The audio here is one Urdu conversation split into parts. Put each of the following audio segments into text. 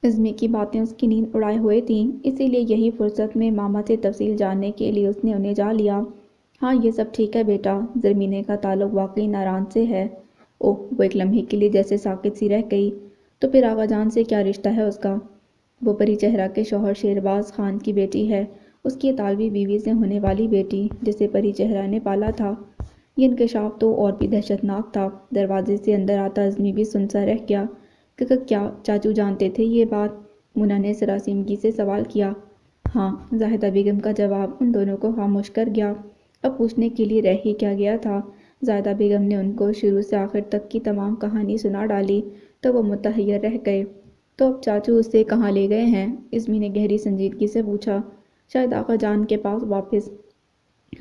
عزمی کی باتیں اس کی نیند اڑائے ہوئے تھیں، اسی لیے یہی فرصت میں ماما سے تفصیل جاننے کے لیے اس نے انہیں جا لیا۔ ہاں یہ سب ٹھیک ہے بیٹا، زرمینے کا تعلق واقعی ناران سے ہے۔ اوہ، وہ ایک لمحے کے لیے جیسے ساکت سی رہ گئی۔ تو پھر آغا جان سے کیا رشتہ ہے اس کا؟ وہ پری چہرہ کے شوہر شیرباز خان کی بیٹی ہے، اس کی اطالوی بیوی سے ہونے والی بیٹی جسے پری چہرہ نے پالا تھا۔ یہ انکشاف تو اور بھی دہشتناک تھا۔ دروازے سے اندر آتا عزمی بھی سن سا رہ گیا۔ کیا چاچو جانتے تھے یہ بات؟ مونا نے سراسیمگی سے سوال کیا۔ ہاں، زاہدہ بیگم کا جواب ان دونوں کو خاموش کر گیا۔ اب پوچھنے کے لیے رہ ہی کیا گیا تھا؟ زاہدہ بیگم نے ان کو شروع سے آخر تک کی تمام کہانی سنا ڈالی تو وہ متحیر رہ گئے۔ تو اب چاچو اسے کہاں لے گئے ہیں؟ عزمی نے گہری سنجیدگی سے پوچھا۔ شاید آقا جان کے پاس واپس،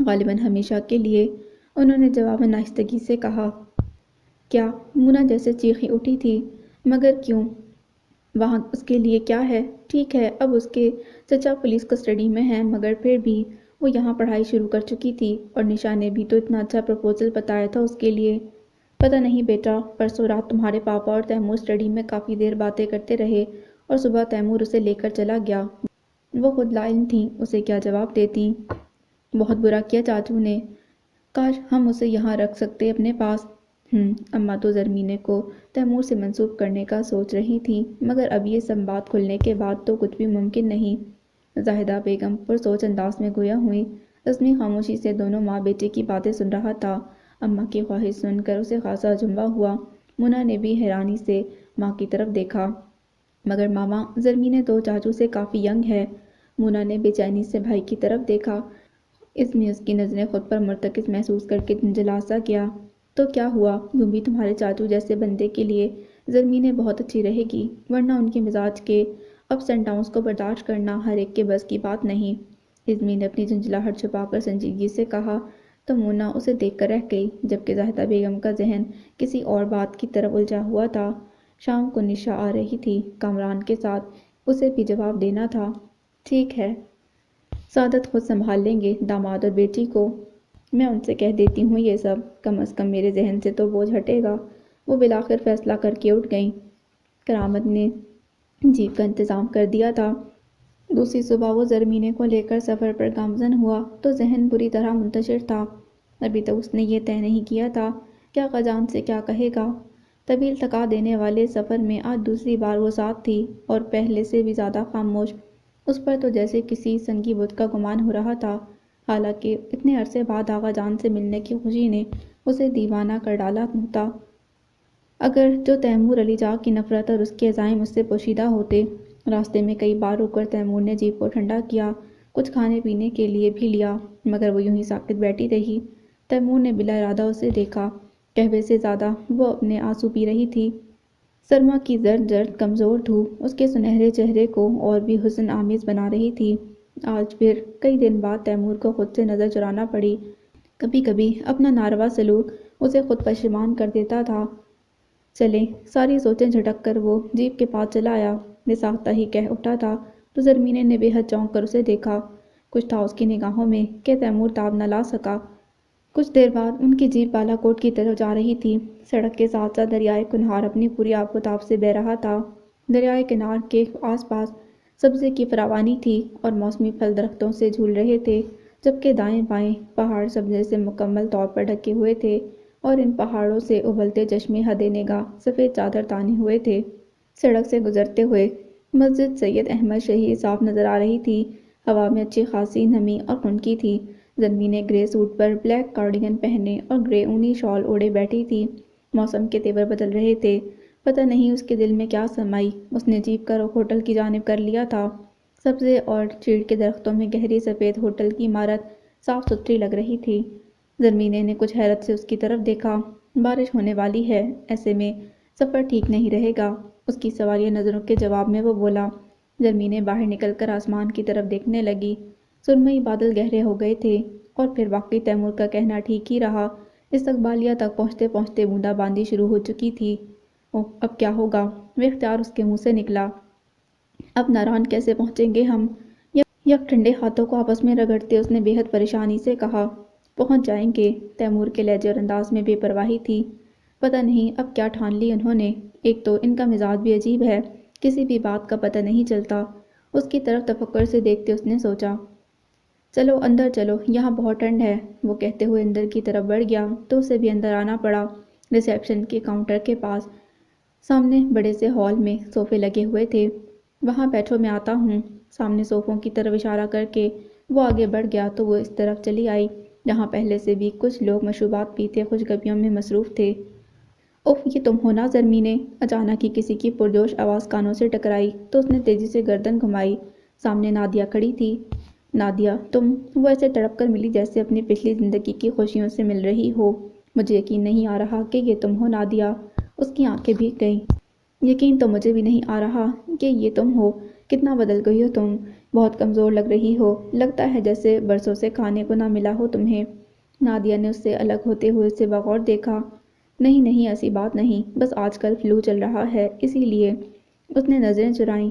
غالباً ہمیشہ کے لیے، انہوں نے جواباً آہستگی سے کہا۔ کیا؟ مونا جیسے چیخیں اٹھی تھی۔ مگر کیوں؟ وہاں اس کے لیے کیا ہے؟ ٹھیک ہے اب اس کے چچا پولیس کسٹڈی میں ہیں، مگر پھر بھی وہ یہاں پڑھائی شروع کر چکی تھی، اور نشا نے بھی تو اتنا اچھا پروپوزل بتایا تھا اس کے لیے۔ پتہ نہیں بیٹا، پرسوں رات تمہارے پاپا اور تیمور اسٹڈی میں کافی دیر باتیں کرتے رہے، اور صبح تیمور اسے لے کر چلا گیا۔ وہ خود لا علم تھیں، اسے کیا جواب دیتی؟ بہت برا کیا چاچو نے، کاش ہم اسے یہاں رکھ سکتے اپنے پاس۔ اماں تو زرمینے کو تیمور سے منسوب کرنے کا سوچ رہی تھیں، مگر اب یہ سب بات کھلنے کے بعد تو کچھ بھی ممکن نہیں۔ زاہدہ بیگم پرسوچ انداز میں گویا ہوئیں۔ عزمی خاموشی سے دونوں ماں بیٹے کی باتیں سن رہا تھا۔ اماں کی خواہش سن کر اسے خاصا جنبہ ہوا۔ مونا نے بھی حیرانی سے ماں کی طرف دیکھا۔ مگر ماما، زرمینے تو چاچو سے کافی ینگ ہے۔ مونا نے بے چینی سے بھائی کی طرف دیکھا۔ عزمی اس کی نظریں خود پر مرتکز محسوس کر کے جھنجھلا سا گیا۔ تو کیا ہوا؟ یوں بھی تمہارے چاچو جیسے بندے کے لیے زرمینے بہت اچھی رہے گی، ورنہ ان کے مزاج کے اپس اینڈ ڈاؤنس کو برداشت کرنا ہر ایک کے بس کی بات نہیں۔ عزمی نے اپنی جھنجھلاہٹ چھپا کر سنجیدگی سے کہا۔ تو مونا اسے دیکھ کر رہ گئی، جبکہ زاہدہ بیگم کا ذہن کسی اور بات کی طرف الجھا ہوا تھا۔ شام کو نشا آ رہی تھی کامران کے ساتھ، اسے بھی جواب دینا تھا۔ ٹھیک ہے، سعادت خود سنبھال لیں گے داماد اور بیٹی کو، میں ان سے کہہ دیتی ہوں یہ سب، کم از کم میرے ذہن سے تو بوجھ ہٹے گا۔ وہ بالآخر فیصلہ کر کے اٹھ گئیں۔ کرامت نے جیپ کا انتظام کر دیا تھا۔ دوسری صبح وہ زرمینے کو لے کر سفر پر گامزن ہوا تو ذہن بری طرح منتشر تھا۔ ابھی تک اس نے یہ طے نہیں کیا تھا کہ آقا جان سے کیا کہے گا۔ طویل تھکا دینے والے سفر میں آج دوسری بار وہ ساتھ تھی، اور پہلے سے بھی زیادہ خاموش۔ اس پر تو جیسے کسی سنگی بت کا گمان ہو رہا تھا، حالانکہ اتنے عرصے بعد آقا جان سے ملنے کی خوشی نے اسے دیوانہ کر ڈالا ہوتا۔ اگر جو تیمور علی جاں کی نفرت اور اس کے عزائم اس سے پوشیدہ ہوتے۔ راستے میں کئی بار رک کر تیمور نے جیپ کو ٹھنڈا کیا، کچھ کھانے پینے کے لیے بھی لیا، مگر وہ یوں ہی ساکت بیٹھی رہی۔ تیمور نے بلا ارادہ اسے دیکھا۔ قہوے سے زیادہ وہ اپنے آنسو پی رہی تھی۔ سرما کی زرد زرد کمزور دھوپ اس کے سنہرے چہرے کو اور بھی حزن آمیز بنا رہی تھی۔ آج پھر کئی دن بعد تیمور کو خود سے نظر چرانا پڑی۔ کبھی کبھی اپنا ناروا سلوک اسے خود پشیمان کر دیتا تھا۔ چلیں، ساری سوچیں جھٹک کر وہ جیپ کے پاس چلا آیا۔ بے ساختہ ہی کہہ اٹھا تھا تو زرمینے نے بے حد چونک کر اسے دیکھا۔ کچھ تھا اس کی نگاہوں میں کہ تیمور تاب نہ لا سکا۔ کچھ دیر بعد ان کی جیپ بالا کوٹ کی طرف جا رہی تھی۔ سڑک کے ساتھ ساتھ دریائے کنہار اپنی پوری آب و تاب سے بہہ رہا تھا۔ دریائے کنار کے آس پاس سبزے کی فراوانی تھی اور موسمی پھل درختوں سے جھول رہے تھے، جبکہ دائیں بائیں پہاڑ سبزے سے مکمل طور پر ڈھکے ہوئے تھے، اور ان پہاڑوں سے ابلتے چشمے حد نگاہ سفید چادر تانے ہوئے تھے۔ سڑک سے گزرتے ہوئے مسجد سید احمد شہید صاف نظر آ رہی تھی۔ ہوا میں اچھی خاصی نمی اور خنکی تھی۔ زرمینے گرے سوٹ پر بلیک کارڈیگن پہنے اور گرے اونی شال اوڑھے بیٹھی تھی۔ موسم کے تیور بدل رہے تھے۔ پتہ نہیں اس کے دل میں کیا سمائی، اس نے جیپ کا رخ ہوٹل کی جانب کر لیا تھا۔ سبزے اور چیڑ کے درختوں میں گہری سفید ہوٹل کی عمارت صاف ستھری لگ رہی تھی۔ زرمینے نے کچھ حیرت سے اس کی طرف دیکھا۔ بارش ہونے والی ہے، ایسے میں سفر ٹھیک نہیں رہے گا، اس کی سوالیہ نظروں کے جواب میں وہ بولا۔ زرمینے باہر نکل کر آسمان کی طرف دیکھنے لگی۔ سرمئی بادل گہرے ہو گئے تھے، اور پھر واقعی تیمور کا کہنا ٹھیک ہی رہا، استقبالیہ تک پہنچتے پہنچتے بوندا باندی شروع ہو چکی تھی۔ اوہ، اب کیا ہوگا؟ وہ اختیار اس کے منہ سے نکلا۔ اب ناران کیسے پہنچیں گے ہم؟ یک ٹھنڈے ہاتھوں کو آپس میں رگڑتے اس نے بے حد پریشانی سے کہا۔ پہنچ جائیں گے، تیمور کے لہجے اور انداز میں بے پرواہی تھی۔ پتہ نہیں اب کیا ٹھان لی انہوں نے، ایک تو ان کا مزاج بھی عجیب ہے، کسی بھی بات کا پتہ نہیں چلتا۔ اس کی طرف تفکر سے دیکھتے اس نے سوچا، چلو اندر چلو، یہاں بہت ٹھنڈ ہے۔ وہ کہتے ہوئے اندر کی طرف بڑھ گیا تو اسے بھی اندر آنا پڑا۔ ریسیپشن کے کاؤنٹر کے پاس سامنے بڑے سے ہال میں صوفے لگے ہوئے تھے۔ وہاں بیٹھو، میں آتا ہوں۔ سامنے صوفوں کی طرف اشارہ کر کے وہ آگے بڑھ گیا تو وہ اس طرف چلی آئی جہاں پہلے سے بھی کچھ لوگ مشروبات پیتے خوشگپیوں میں مصروف تھے۔ اف، یہ تم ہو نا زرمینے؟ اچانک ہی کسی کی پرجوش آواز کانوں سے ٹکرائی تو اس نے تیزی سے گردن گھمائی۔ سامنے نادیہ کھڑی تھی۔ نادیہ، تم؟ وہ ایسے تڑپ کر ملی جیسے اپنی پچھلی زندگی کی خوشیوں سے مل رہی ہو۔ مجھے یقین نہیں آ رہا کہ یہ تم ہو نادیہ۔ اس کی آنکھیں بھیگ گئیں۔ یقین تو مجھے بھی نہیں آ رہا کہ یہ تم ہو۔ کتنا بدل گئی ہو تم، بہت کمزور لگ رہی ہو، لگتا ہے جیسے برسوں سے کھانے کو نہ ملا ہو تمہیں۔ نادیہ نے اس سے الگ ہوتے ہوئے اسے بغور دیکھا۔ نہیں نہیں، ایسی بات نہیں، بس آج کل فلو چل رہا ہے اسی لیے۔ اس نے نظریں چرائیں۔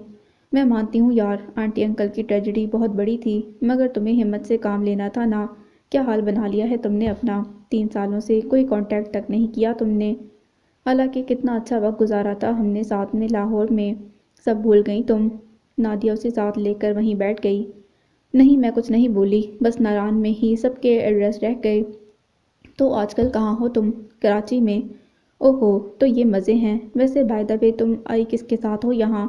میں مانتی ہوں یار، آنٹی انکل کی ٹریجڈی بہت بڑی تھی، مگر تمہیں ہمت سے کام لینا تھا نا۔ کیا حال بنا لیا ہے تم نے اپنا، 3 سالوں سے کوئی کانٹیکٹ تک نہیں کیا تم نے۔ حالانکہ کتنا اچھا وقت گزارا تھا ہم نے ساتھ میں لاہور میں، سب بھول گئی تم؟ نادیہ اسے ساتھ لے کر وہیں بیٹھ گئی۔ نہیں، میں کچھ نہیں بولی، بس ناران میں ہی سب کے ایڈریس رہ گئے۔ تو آج کل کہاں ہو تم؟ کراچی میں؟ اوہو، تو یہ مزے ہیں۔ ویسے بائی دا وے تم آئی کس کے ساتھ ہو یہاں؟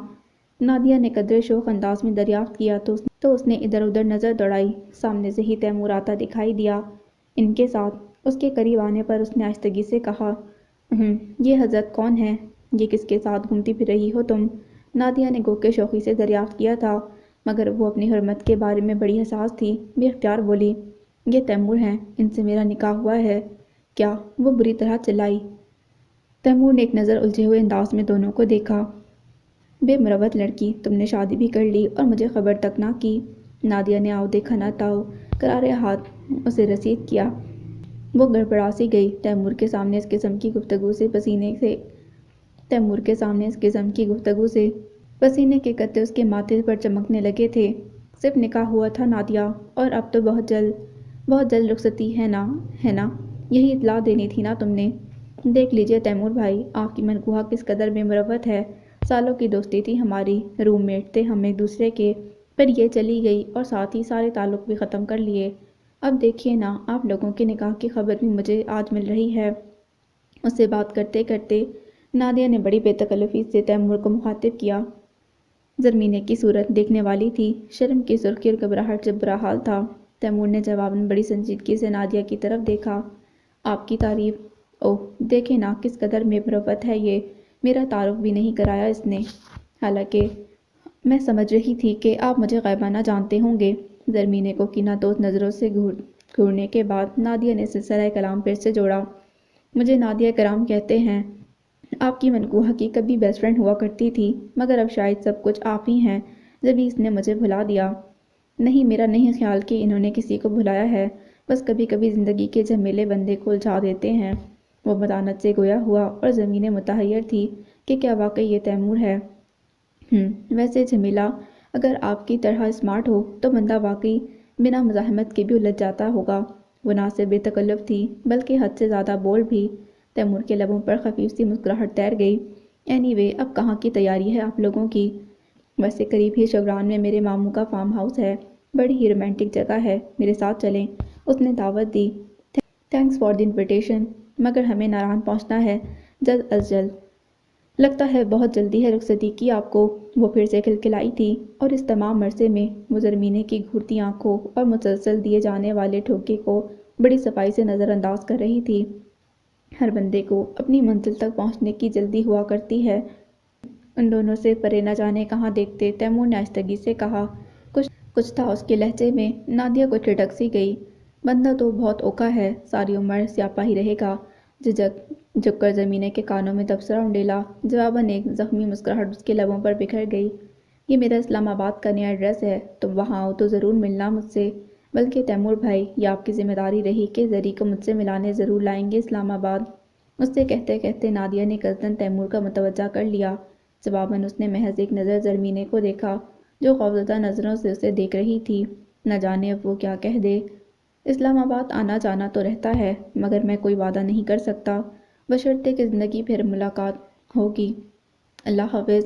نادیہ نے قدرے شوق انداز میں دریافت کیا تو اس نے ادھر ادھر نظر دوڑائی۔ سامنے سے ہی تیمور آتا دکھائی دیا۔ ان کے ساتھ؟ اس کے قریب آنے پر اس نے آہستگی سے کہا، یہ حضرت کون ہے؟ یہ کس کے ساتھ گھومتی پھر رہی ہو تم؟ نادیہ نے گو کے شوخی سے دریافت کیا تھا، مگر وہ اپنی حرمت کے بارے میں بڑی حساس تھی۔ بے اختیار بولی، یہ تیمور ہیں، ان سے میرا نکاح ہوا ہے۔ کیا؟ وہ بری طرح چلائی۔ تیمور نے ایک نظر الجھے ہوئے انداز میں دونوں کو دیکھا۔ بے مروت لڑکی، تم نے شادی بھی کر لی اور مجھے خبر تک نہ کی۔ نادیہ نے آؤ دیکھا نہ تاؤ کرارے ہاتھ اسے رسید کیا۔ وہ گڑبڑا سی گئی۔ تیمور کے سامنے اس قسم کی گفتگو سے پسینے کے قطرے اس کے ماتھے پر چمکنے لگے تھے۔ صرف نکاح ہوا تھا نادیہ، اور اب تو بہت جلد رخصتی ہے نا؟ یہی اطلاع دینی تھی نا تم نے؟ دیکھ لیجئے تیمور بھائی، آپ کی منقوہ کس قدر بے مروت ہے۔ سالوں کی دوستی تھی ہماری، روم میٹ تھے ہم ایک دوسرے کے، پر یہ چلی گئی اور ساتھ ہی سارے تعلق بھی ختم کر لیے۔ اب دیکھیے نا، آپ لوگوں کے نکاح کی خبر بھی مجھے آج مل رہی ہے۔ اس سے بات کرتے کرتے نادیہ نے بڑی بے تکلفی سے تیمور کو مخاطب کیا۔ زرمینے کی صورت دیکھنے والی تھی، شرم کی سرخی اور گھبراہٹ سے برا حال تھا۔ تیمور نے جواباً بڑی سنجیدگی سے نادیہ کی طرف دیکھا۔ آپ کی تعریف؟ اوہ، دیکھیں نا کس قدر بے مروت ہے یہ، میرا تعارف بھی نہیں کرایا اس نے۔ حالانکہ میں سمجھ رہی تھی کہ آپ مجھے غائبانہ جانتے ہوں گے۔ زرمینے کو کینہ توز نظروں سے گھورنے کے بعد نادیہ نے سلسلہ کلام پھر سے جوڑا۔ مجھے نادیہ کرام کہتے ہیں۔ آپ کی منقوہ کی کبھی بیسٹ فرینڈ ہوا کرتی تھی، مگر اب شاید سب کچھ آپ ہی ہیں، جبھی اس نے مجھے بھلا دیا۔ نہیں، میرا نہیں خیال کہ انہوں نے کسی کو بھلایا ہے، بس کبھی کبھی زندگی کے جھمیلے بندے کو الجھا دیتے ہیں۔ وہ متانت سے گویا ہوا اور زمینیں متحیر تھی کہ کیا واقعی یہ تیمور ہے؟ ویسے جمیلہ اگر آپ کی طرح اسمارٹ ہو تو بندہ واقعی بنا مزاحمت کے بھی الجھ جاتا ہوگا۔ وہ نہ صرف بے تکلف تھی بلکہ حد سے زیادہ بول بھی۔ تیمور کے لبوں پر خفیف سی مسکراہٹ تیر گئی۔ اینی وے، اب کہاں کی تیاری ہے آپ لوگوں کی؟ ویسے قریب ہی شوران میں میرے ماموں کا فارم ہاؤس ہے، بڑی ہی رومانٹک جگہ ہے، میرے ساتھ چلیں؟ اس نے دعوت دی۔ تھینکس فار دی انویٹیشن، مگر ہمیں ناران پہنچنا ہے جلد از جلد۔ لگتا ہے بہت جلدی ہے رخصتی کی آپ کو۔ وہ پھر سے کھلکھلائی تھی اور اس تمام عرصے میں وہ زرمینے کی گھورتی آنکھوں اور مسلسل دیے جانے والے ٹھوکے کو بڑی صفائی سے نظر انداز کر رہی تھی۔ ہر بندے کو اپنی منزل تک پہنچنے کی جلدی ہوا کرتی ہے، ان دونوں سے پرے نہ جانے کہاں دیکھتے۔ تیمور نے آہستگی سے کہا۔ کچھ تھا اس کے لہجے میں۔ نادیہ کو ٹھٹک سی گئی۔ بندہ تو بہت اوکھا ہے، ساری عمر سیاپا ہی رہے گا۔ جھک کر زرمینے کے کانوں میں تبصرہ انڈیلا۔ جواباً ایک زخمی مسکراہٹ اس کے لبوں پر بکھر گئی۔ یہ میرا اسلام آباد کا نیا ایڈریس ہے، تم وہاں آؤ تو ضرور ملنا مجھ سے۔ بلکہ تیمور بھائی، یہ آپ کی ذمہ داری رہی کہ زری کو مجھ سے ملانے ضرور لائیں گے اسلام آباد۔ اس سے کہتے کہتے نادیہ نے قصداً تیمور کا متوجہ کر لیا۔ جواباً اس نے محض ایک نظر زرمینے کو دیکھا جو خوفزدہ نظروں سے اسے دیکھ رہی تھی۔ نہ جانے اب وہ کیا کہہ دے۔ اسلام آباد آنا جانا تو رہتا ہے، مگر میں کوئی وعدہ نہیں کر سکتا، بشرطے کہ زندگی پھر ملاقات ہوگی۔ اللہ حافظ۔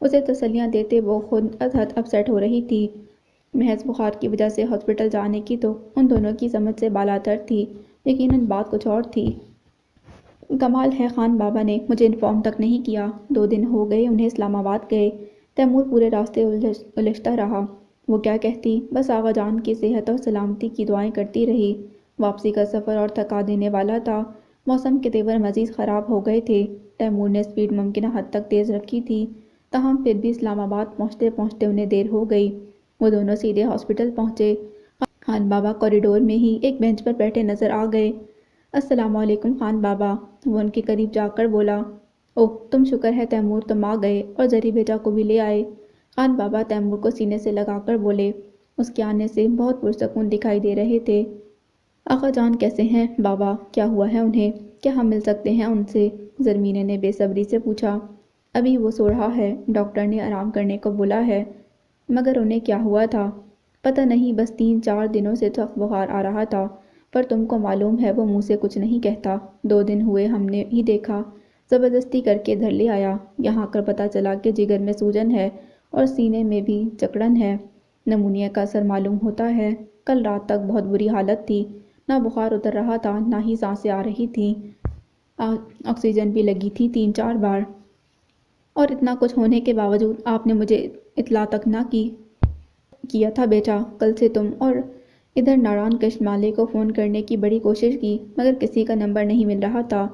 اسے تسلیاں دیتے وہ خود ازحد اپسیٹ ہو رہی تھی۔ محض بخار کی وجہ سے ہاسپٹل جانے کی تو ان دونوں کی سمجھ سے بالاتر تھی، یقیناً بات کچھ اور تھی۔ کمال ہے خان بابا نے مجھے انفارم تک نہیں کیا۔ 2 دن ہو گئے انہیں اسلام آباد گئے۔ تیمور پورے راستے الجھتا رہا۔ وہ کیا کہتی، بس آغا جان کی صحت اور سلامتی کی دعائیں کرتی رہی۔ واپسی کا سفر اور تھکا دینے والا تھا۔ موسم کے تیور مزید خراب ہو گئے تھے۔ تیمور نے اسپیڈ ممکنہ حد تک تیز رکھی تھی، تاہم پھر بھی اسلام آباد پہنچتے پہنچتے انہیں دیر ہو گئی۔ وہ دونوں سیدھے ہاسپٹل پہنچے۔ خان بابا کوریڈور میں ہی ایک بینچ پر بیٹھے نظر آ گئے۔ السلام علیکم خان بابا، وہ ان کے قریب جا کر بولا۔ اوہ تم، شکر ہے تیمور تم آ گئے اور زری بیٹا کو بھی لے آئے۔ خان بابا تیمور کو سینے سے لگا کر بولے۔ اس کے آنے سے بہت پرسکون دکھائی دے رہے تھے۔ آقا جان کیسے ہیں بابا، کیا ہوا ہے انہیں، کیا ہم مل سکتے ہیں ان سے؟ زرمینے نے بے صبری سے پوچھا۔ ابھی وہ سو رہا ہے، ڈاکٹر نے آرام کرنے کو بولا ہے۔ مگر انہیں کیا ہوا تھا؟ پتہ نہیں، بس 3-4 دنوں سے سخت بخار آ رہا تھا، پر تم کو معلوم ہے وہ منہ سے کچھ نہیں کہتا۔ 2 دن ہوئے ہم نے ہی دیکھا، زبردستی کر کے ادھر لے آیا۔ یہاں کر پتہ چلا کہ جگر میں سوجن ہے اور سینے میں بھی جکڑن ہے، نمونیا کا اثر معلوم ہوتا ہے۔ کل رات تک بہت بری حالت تھی، نہ بخار اتر رہا تھا نہ ہی سانسیں آ رہی تھیں، آکسیجن بھی لگی تھی 3-4 بار۔ اور اتنا کچھ ہونے کے باوجود آپ نے مجھے اطلاع تک نہ کیا تھا بیٹا۔ کل سے تم اور ادھر ناران کشمالے کو فون کرنے کی بڑی کوشش کی، مگر کسی کا نمبر نہیں مل رہا تھا۔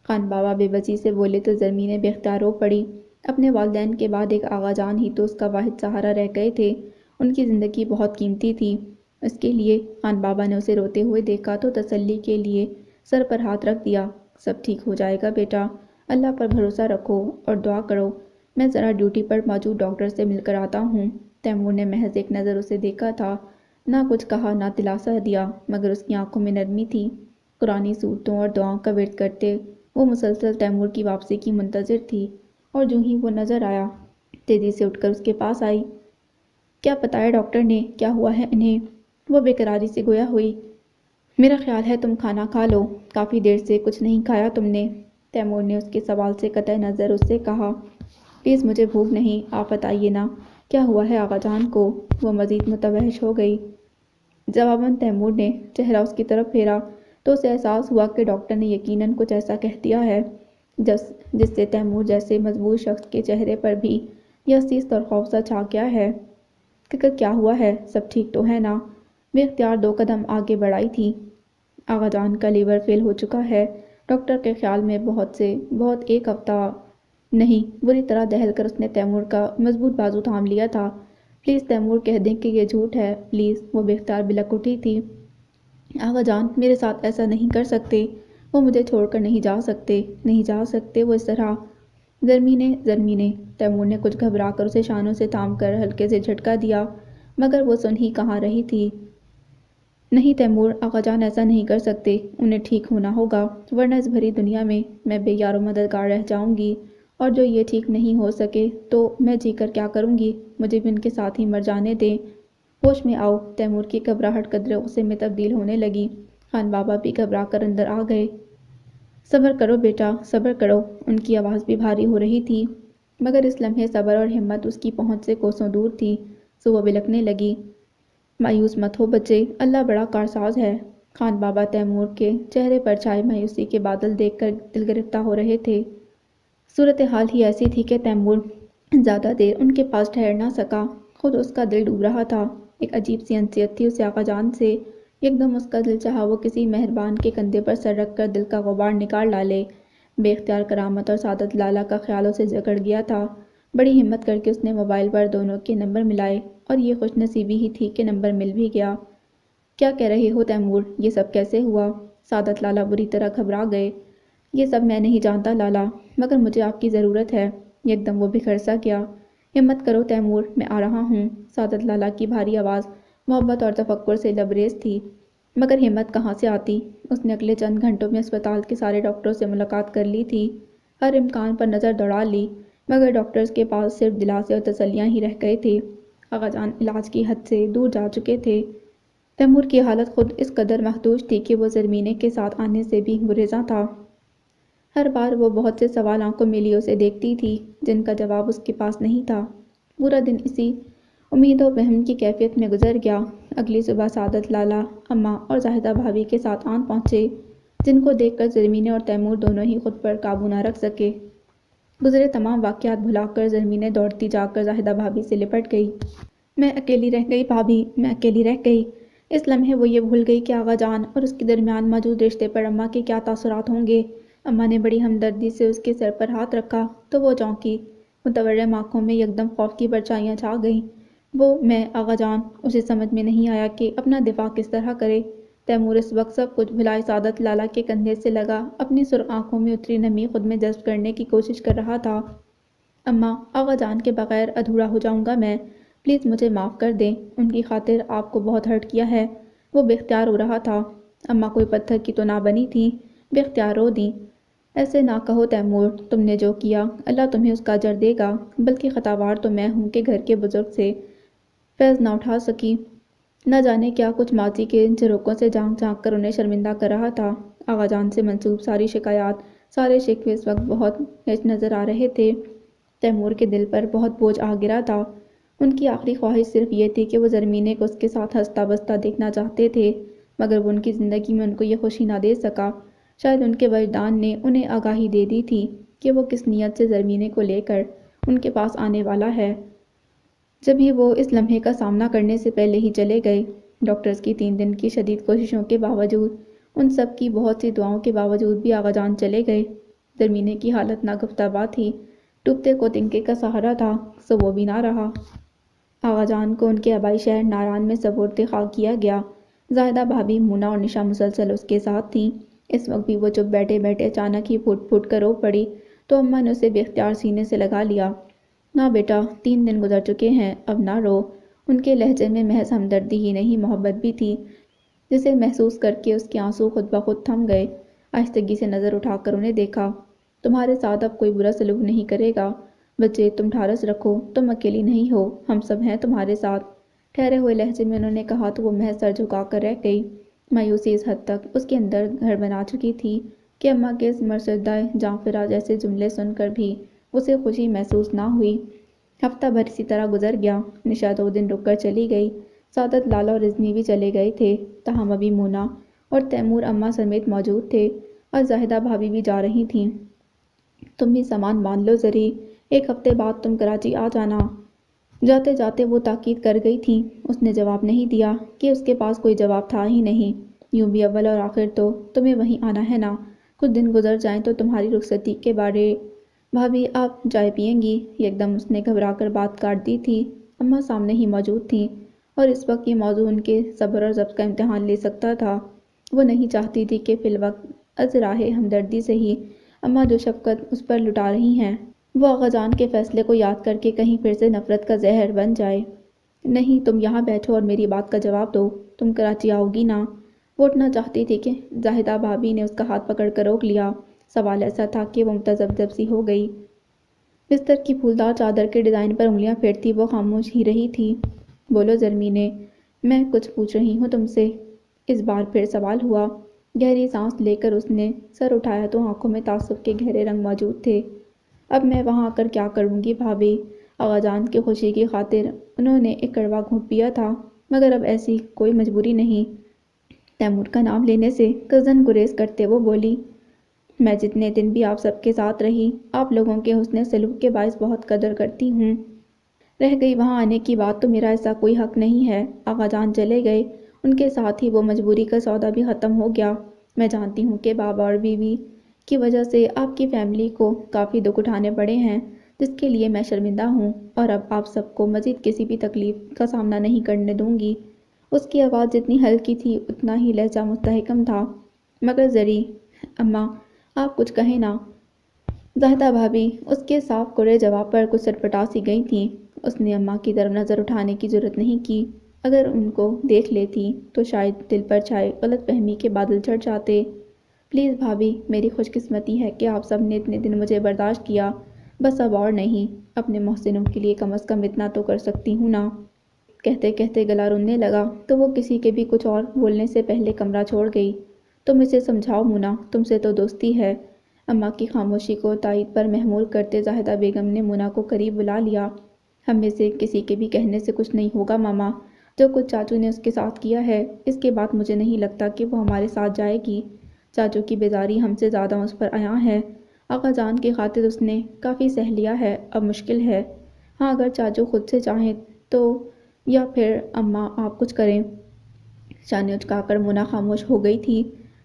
خان بابا بے بسی سے بولے تو زرمینیں بے اختیار رو پڑی۔ اپنے والدین کے بعد ایک آغا جان ہی تو اس کا واحد سہارا رہ گئے تھے۔ ان کی زندگی بہت قیمتی تھی اس کے لیے۔ خان بابا نے اسے روتے ہوئے دیکھا تو تسلی کے لیے سر پر ہاتھ رکھ دیا۔ سب ٹھیک ہو جائے گا بیٹا، اللہ پر بھروسہ رکھو اور دعا کرو۔ میں ذرا ڈیوٹی پر موجود ڈاکٹر سے مل کر آتا ہوں۔ تیمور نے محض ایک نظر اسے دیکھا تھا، نہ کچھ کہا نہ دلاسا دیا، مگر اس کی آنکھوں میں نرمی تھی۔ قرآنی صورتوں اور دعاؤں کا ورد کرتے وہ مسلسل تیمور کی واپسی کی منتظر تھی، اور جو ہی وہ نظر آیا تیزی سے اٹھ کر اس کے پاس آئی۔ کیا بتایا ڈاکٹر نے، کیا ہوا ہے انہیں؟ وہ بے قراری سے گویا ہوئی۔ میرا خیال ہے تم کھانا کھا لو، کافی دیر سے کچھ نہیں کھایا تم نے۔ تیمور نے اس کے سوال سے قطع نظر اس سے کہا، پلیز مجھے بھوک نہیں، آپ بتائیے نا کیا ہوا ہے آقا جان کو؟ وہ مزید متوحش ہو گئی۔ جواباً تیمور نے چہرہ اس کی طرف پھیرا تو اسے احساس ہوا کہ ڈاکٹر نے یقیناً کچھ ایسا کہہ دیا ہے جس سے تیمور جیسے مضبوط شخص کے چہرے پر بھی یأس اور خوف سا چھا گیا ہے۔ کیا ہوا ہے، سب ٹھیک تو ہے نا؟ بے اختیار 2 قدم آگے بڑھائی تھی۔ آغا جان کا لیور فیل ہو چکا ہے، ڈاکٹر کے خیال میں بہت 1 ہفتہ نہیں۔ بری طرح دہل کر اس نے تیمور کا مضبوط بازو تھام لیا تھا۔ پلیز تیمور کہہ دیں کہ یہ جھوٹ ہے، پلیز، وہ بے اختیار بلک اٹھی تھی۔ آغا جان میرے ساتھ ایسا نہیں کر سکتے، وہ مجھے چھوڑ کر نہیں جا سکتے، نہیں جا سکتے وہ اس طرح۔ زرمینے، تیمور نے کچھ گھبرا کر اسے شانوں سے تھام کر ہلکے سے جھٹکا دیا، مگر وہ سن ہی کہاں رہی تھی۔ نہیں تیمور، آقا جان ایسا نہیں کر سکتے، انہیں ٹھیک ہونا ہوگا، ورنہ اس بھری دنیا میں بے یار و مددگار رہ جاؤں گی، اور جو یہ ٹھیک نہیں ہو سکے تو میں جی کر کیا کروں گی، مجھے بھی ان کے ساتھ ہی مر جانے دیں۔ ہوش میں آؤ، تیمور کی گھبراہٹ قدرے غصے میں تبدیل ہونے لگی۔ خان بابا بھی گھبرا کر اندر آ گئے۔ صبر کرو بیٹا، صبر کرو، ان کی آواز بھی بھاری ہو رہی تھی، مگر اس لمحے صبر اور ہمت اس کی پہنچ سے کوسوں دور تھی، سو وہ بلکنے لگی۔ مایوس مت ہو بچے، اللہ بڑا کارساز ہے۔ خان بابا تیمور کے چہرے پر چھائے مایوسی کے بادل دیکھ کر دل گرفتہ ہو رہے تھے۔ صورتحال ہی ایسی تھی کہ تیمور زیادہ دیر ان کے پاس ٹھہر نہ سکا، خود اس کا دل ڈوب رہا تھا۔ ایک عجیب سی انسیت تھی اسے آقا جان سے، دم اس کا دل چاہا وہ کسی مہربان کے کندھے پر سر رکھ کر دل کا غبار نکال ڈالے۔ بے اختیار کرامت اور سعادت لالا کا خیال اسے جکڑ گیا تھا۔ بڑی ہمت کر کے اس نے موبائل پر دونوں کے نمبر ملائے، اور یہ خوش نصیبی ہی تھی کہ نمبر مل بھی گیا۔ کیا کہہ رہے ہو تیمور، یہ سب کیسے ہوا؟ سعادت لالا بری طرح گھبرا گئے۔ یہ سب میں نہیں جانتا لالا، مگر مجھے آپ کی ضرورت ہے۔ دم وہ بکھر سا گیا۔ ہمت کرو تیمور، میں آ رہا ہوں۔ سعادت لالا کی بھاری آواز محبت اور تفکر سے لبریز تھی، مگر ہمت کہاں سے آتی؟ اس نے اگلے چند گھنٹوں میں اسپتال کے سارے ڈاکٹروں سے ملاقات کر لی تھی، ہر امکان پر نظر دوڑا لی، مگر ڈاکٹرز کے پاس صرف دلاسے اور تسلیاں ہی رہ گئے تھے۔ آقا جان علاج کی حد سے دور جا چکے تھے۔ تیمور کی حالت خود اس قدر مخدوش تھی کہ وہ زرمینے کے ساتھ آنے سے بھی گریزاں تھا۔ ہر بار وہ بہت سے سوال آنکھوں میں لیے اسے دیکھتی تھی جن کا جواب اس کے پاس نہیں تھا۔ پورا دن اسی امید و وہم کی کیفیت میں گزر گیا۔ اگلی صبح سعادت لالا، اماں اور زاہدہ بھابھی کے ساتھ آن پہنچے، جن کو دیکھ کر زرمینے اور تیمور دونوں ہی خود پر قابو نہ رکھ سکے۔ گزرے تمام واقعات بھلا کر زرمینے دوڑتی جا کر زاہدہ بھابھی سے لپٹ گئی۔ میں اکیلی رہ گئی بھابھی، میں اکیلی رہ گئی۔ اس لمحے وہ یہ بھول گئی کہ آغا جان اور اس کے درمیان موجود رشتے پر اماں کے کیا تاثرات ہوں گے۔ اماں نے بڑی ہمدردی سے اس کے سر پر ہاتھ رکھا تو وہ چونکی۔ متورم آنکھوں میں یکدم خوف کی پرچھائیاں چھا گئیں۔ وہ میں آغا جان، اسے سمجھ میں نہیں آیا کہ اپنا دفاع کس طرح کرے۔ تیمور اس وقت سب کچھ بھلائے سعادت لالا کے کندھے سے لگا اپنی سرخ آنکھوں میں اتری نمی خود میں جذب کرنے کی کوشش کر رہا تھا۔ اماں، آغا جان کے بغیر ادھورا ہو جاؤں گا میں، پلیز مجھے معاف کر دیں، ان کی خاطر آپ کو بہت ہرٹ کیا ہے۔ وہ بے اختیار رو رہا تھا۔ اماں کوئی پتھر کی تو نہ بنی تھیں، بے اختیار رو دیں۔ ایسے نہ کہو تیمور، تم نے جو کیا اللہ تمہیں اس کا اجر دے گا، بلکہ خطاوار تو میں ہوں کہ گھر کے بزرگ سے فیض نہ اٹھا سکی۔ نہ جانے کیا کچھ ماضی کے جھروکوں سے جھانک جھانک کر انہیں شرمندہ کر رہا تھا۔ آغا جان سے منسوب ساری شکایات، سارے شکوے اس وقت بہت ہچ نظر آ رہے تھے۔ تیمور کے دل پر بہت بوجھ آ گرا تھا۔ ان کی آخری خواہش صرف یہ تھی کہ وہ زرمینے کو اس کے ساتھ ہنستا بستا دیکھنا چاہتے تھے، مگر وہ ان کی زندگی میں ان کو یہ خوشی نہ دے سکا۔ شاید ان کے وجدان نے انہیں آگاہی دے دی تھی کہ وہ کس نیت سے زرمینے کو لے کر ان کے پاس آنے والا ہے۔ جبھی وہ اس لمحے کا سامنا کرنے سے پہلے ہی چلے گئے۔ ڈاکٹرز کی 3 دن کی شدید کوششوں کے باوجود، ان سب کی بہت سی دعاؤں کے باوجود بھی آغا جان چلے گئے۔ زرمینے کی حالت ناگفتہ تھی، ڈوبتے کو تنکے کا سہارا تھا، سو وہ بھی نہ رہا۔ آغا جان کو ان کے آبائی شہر ناران میں سپرد خاک کیا گیا۔ زاہدہ بھابھی، مونا اور نشا مسلسل اس کے ساتھ تھیں۔ اس وقت بھی وہ چپ بیٹھے بیٹھے اچانک ہی پھوٹ پھوٹ کر رو پڑی تو اماں نے اسے بے اختیار سینے سے لگا لیا۔ نہ بیٹا، 3 دن گزر چکے ہیں، اب نہ رو۔ ان کے لہجے میں محض ہمدردی ہی نہیں محبت بھی تھی، جسے محسوس کر کے اس کے آنسو خود بخود تھم گئے۔ آہستگی سے نظر اٹھا کر انہیں دیکھا۔ تمہارے ساتھ اب کوئی برا سلوک نہیں کرے گا بچے، تم ڈھارس رکھو، تم اکیلی نہیں ہو، ہم سب ہیں تمہارے ساتھ۔ ٹھہرے ہوئے لہجے میں انہوں نے کہا تو وہ محض سر جھکا کر رہ گئی۔ مایوسی اس حد تک اس کے اندر گھر بنا چکی تھی کہ اماں کے مرثدہ جانفرا جیسے جملے سن کر بھی اسے خوشی محسوس نہ ہوئی۔ ہفتہ بھر اسی طرح گزر گیا۔ نشا 2 دن رک کر چلی گئی۔ سعادت لالا اور رزنی بھی چلے گئے تھے، تاہم ابھی مونا اور تیمور اماں سمیت موجود تھے، اور زاہدہ بھابھی بھی جا رہی تھیں۔ تم بھی سامان باندھ لو زری، 1 ہفتے بعد تم کراچی آ جانا۔ جاتے جاتے وہ تاکید کر گئی تھیں۔ اس نے جواب نہیں دیا کہ اس کے پاس کوئی جواب تھا ہی نہیں۔ یوں بھی اول اور آخر تو تمہیں وہیں آنا ہے نا، کچھ دن گزر جائیں تو تمہاری رخصتی کے بارے۔ بھابھی، آپ چائے پئیں گی؟ یکدم اس نے گھبرا کر بات کاٹ دی تھی۔ اماں سامنے ہی موجود تھیں، اور اس وقت یہ موضوع ان کے صبر اور ضبط کا امتحان لے سکتا تھا۔ وہ نہیں چاہتی تھی کہ فی الوقت از راہ ہمدردی سے ہی اماں جو شفقت اس پر لٹا رہی ہیں، وہ آغا جان کے فیصلے کو یاد کر کے کہیں پھر سے نفرت کا زہر بن جائے۔ نہیں، تم یہاں بیٹھو اور میری بات کا جواب دو، تم کراچی آؤ گی نا؟ وہ اٹھنا چاہتی تھی کہ زاہدہ بھابھی نے اس کا ہاتھ پکڑ کر روک لیا۔ سوال ایسا تھا کہ وہ متذبذب سی ہو گئی۔ بستر کی پھولدار چادر کے ڈیزائن پر انگلیاں پھیرتی وہ خاموش ہی رہی تھی۔ بولو زرمینے، میں کچھ پوچھ رہی ہوں تم سے۔ اس بار پھر سوال ہوا۔ گہری سانس لے کر اس نے سر اٹھایا تو آنکھوں میں تعصب کے گہرے رنگ موجود تھے۔ اب میں وہاں آ کر کیا کروں گی بھابھی؟ آغا جان کی خوشی کی خاطر انہوں نے ایک کڑوا گھونٹ پیا تھا، مگر اب ایسی کوئی مجبوری نہیں۔ تیمور کا نام لینے سے کزن گریز کرتے وہ بولی، میں جتنے دن بھی آپ سب کے ساتھ رہی، آپ لوگوں کے حسن سلوک کے باعث بہت قدر کرتی ہوں۔ رہ گئی وہاں آنے کی بات تو میرا ایسا کوئی حق نہیں ہے۔ آغا جان چلے گئے، ان کے ساتھ ہی وہ مجبوری کا سودا بھی ختم ہو گیا۔ میں جانتی ہوں کہ بابا اور بیوی کی وجہ سے آپ کی فیملی کو کافی دکھ اٹھانے پڑے ہیں، جس کے لیے میں شرمندہ ہوں، اور اب آپ سب کو مزید کسی بھی تکلیف کا سامنا نہیں کرنے دوں گی۔ اس کی آواز جتنی ہلکی تھی اتنا ہی لہجہ مستحکم تھا۔ مگر زری، اماں، آپ کچھ کہیں نا۔ زاہدہ بھابھی اس کے صاف کرے جواب پر کچھ سٹپٹا سی گئی تھیں۔ اس نے اماں کی طرف نظر اٹھانے کی جرات نہیں کی۔ اگر ان کو دیکھ لیتی تو شاید دل پر چھائے غلط فہمی کے بادل چھٹ جاتے۔ پلیز بھابھی، میری خوش قسمتی ہے کہ آپ سب نے اتنے دن مجھے برداشت کیا، بس اب اور نہیں، اپنے محسنوں کے لیے کم از کم اتنا تو کر سکتی ہوں نا۔ کہتے کہتے گلا روننے لگا تو وہ کسی کے بھی کچھ اور بولنے سے پہلے کمرہ چھوڑ گئی۔ تم اسے سمجھاؤ مونا، تم سے تو دوستی ہے۔ اماں کی خاموشی کو تائید پر محمول کرتے زاہدہ بیگم نے مونا کو قریب بلا لیا۔ ہم میں سے کسی کے بھی کہنے سے کچھ نہیں ہوگا ماما، جو کچھ چاچو نے اس کے ساتھ کیا ہے، اس کے بعد مجھے نہیں لگتا کہ وہ ہمارے ساتھ جائے گی۔ چاچو کی بیزاری ہم سے زیادہ اس پر عیاں ہے۔ آقا جان کی خاطر اس نے کافی سہ لیا ہے، اب مشکل ہے۔ ہاں اگر چاچو خود سے چاہیں تو، یا پھر اماں آپ کچھ کریں۔ شانے اچکا کر مونا خاموش ہو گئی تھی۔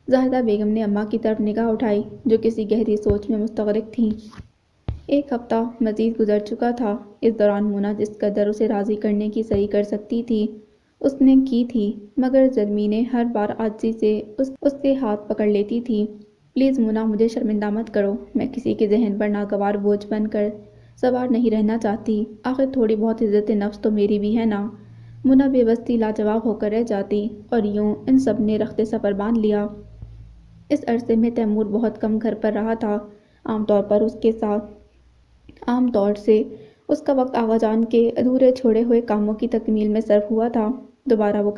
زاہدہ بیگم نے اماں کی طرف نگاہ اٹھائی جو کسی گہری سوچ میں مستغرق تھیں۔ ایک ہفتہ مزید گزر چکا تھا۔ اس دوران مونا جس قدر اسے راضی کرنے کی صحیح کر سکتی تھی اس نے کی تھی، مگر زرمینیں ہر بار عاجزی سے اس کے ہاتھ پکڑ لیتی تھی۔ پلیز مونا مجھے شرمندہ مت کرو، میں کسی کے ذہن پر ناگوار بوجھ بن کر سوار نہیں رہنا چاہتی، آخر تھوڑی بہت عزت نفس تو میری بھی ہے نا۔ مونا بے بس تھی، لاجواب ہو کر رہ جاتی، اور یوں ان سب نے رخت سفر باندھ لیا۔ اس عرصے میں تیمور بہت کم گھر پر رہا تھا۔ عام طور سے اس کا وقت آغا جان کے ادھورے چھوڑے ہوئے کاموں کی تکمیل میں صرف ہوا تھا۔ دوبارہ وہ